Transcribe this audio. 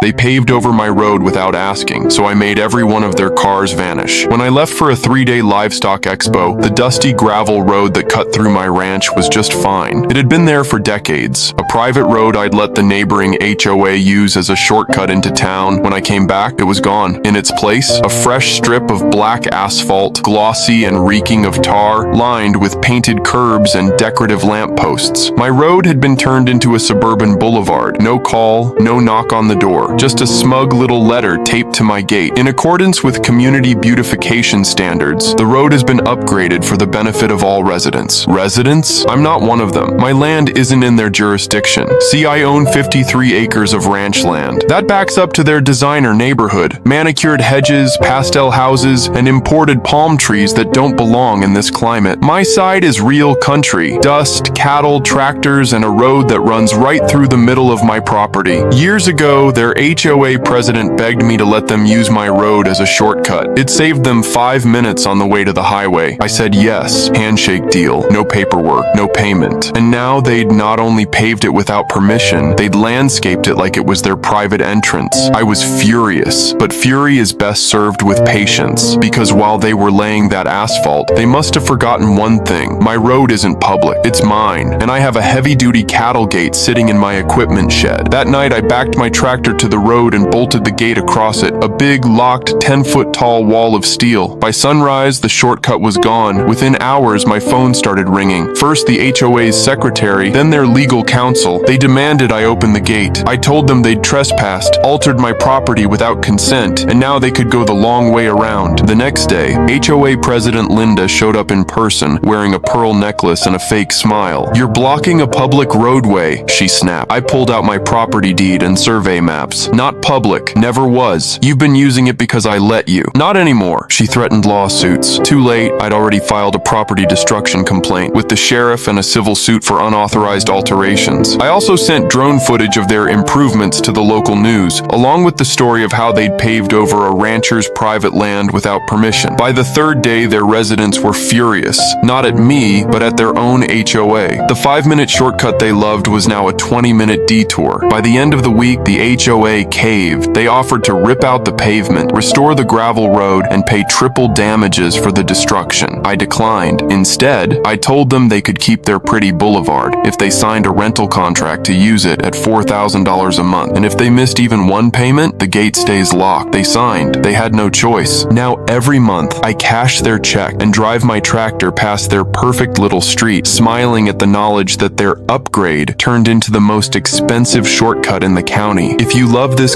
They paved over my road without asking, so I made every one of their cars vanish. When I left for a 3-day livestock expo, the dusty gravel road that cut through my ranch was just fine. It had been there for decades, a private road I'd let the neighboring HOA use as a shortcut into town. When I came back, it was gone. In its place, a fresh strip of black asphalt, glossy and reeking of tar, lined with painted curbs and decorative lampposts. My road had been turned into a suburban boulevard. No call, no knock on the door, just a smug little letter taped to my gate. In accordance with community beautification standards, the road has been upgraded for the benefit of all residents. Residents? I'm not one of them. My land isn't in their jurisdiction. See, I own 53 acres of ranch land. That backs up to their designer neighborhood. Manicured hedges, pastel houses, and imported palm trees that don't belong in this climate. My side is real country. Dust, cattle, tractors, and a road that runs right through the middle of my property. Years ago, their HOA president begged me to let them use my road as a shortcut. It saved them 5 minutes on the way to the highway. I said yes. Handshake deal. No paperwork. No payment. And now they'd not only paved it without permission, they'd landscaped it like it was their private entrance. I was furious, but fury is best served with patience, because while they were laying that asphalt, they must have forgotten one thing. My road isn't public. It's mine, and I have a heavy-duty cattle gate sitting in my equipment shed. That night, I backed my tractor to the road and bolted the gate across it, a big, locked, 10-foot-tall wall of steel. By sunrise, the shortcut was gone. Within hours, my phone started ringing. First the HOA's secretary, then their legal counsel. They demanded I open the gate. I told them they'd trespassed, altered my property without consent, and now they could go the long way around. The next day, HOA President Linda showed up in person, wearing a pearl necklace and a fake smile. "You're blocking a public roadway," she snapped. I pulled out my property deed and survey maps. "Not public. Never was. You've been using it because I let you." "Not anymore." She threatened lawsuits. Too late, I'd already filed a property destruction complaint with the sheriff and a civil suit for unauthorized alterations. I also sent drone footage of their improvements to the local news, along with the story of how they'd paved over a rancher's private land without permission. By the third day, their residents were furious, not at me, but at their own HOA. The 5-minute shortcut they loved was now a 20-minute detour. By the end of the week, the HOA caved. They offered to rip out the pavement, restore the gravel road, and pay triple damages for the destruction. I declined. Instead, I told them they could keep their pretty boulevard if they signed a rental contract to use it at $4,000 a month. And if they missed even one payment, the gate stays locked. They signed. They had no choice. Now every month, I cash their check and drive my tractor past their perfect little street, smiling at the knowledge that their upgrade turned into the most expensive shortcut in the county. If you love this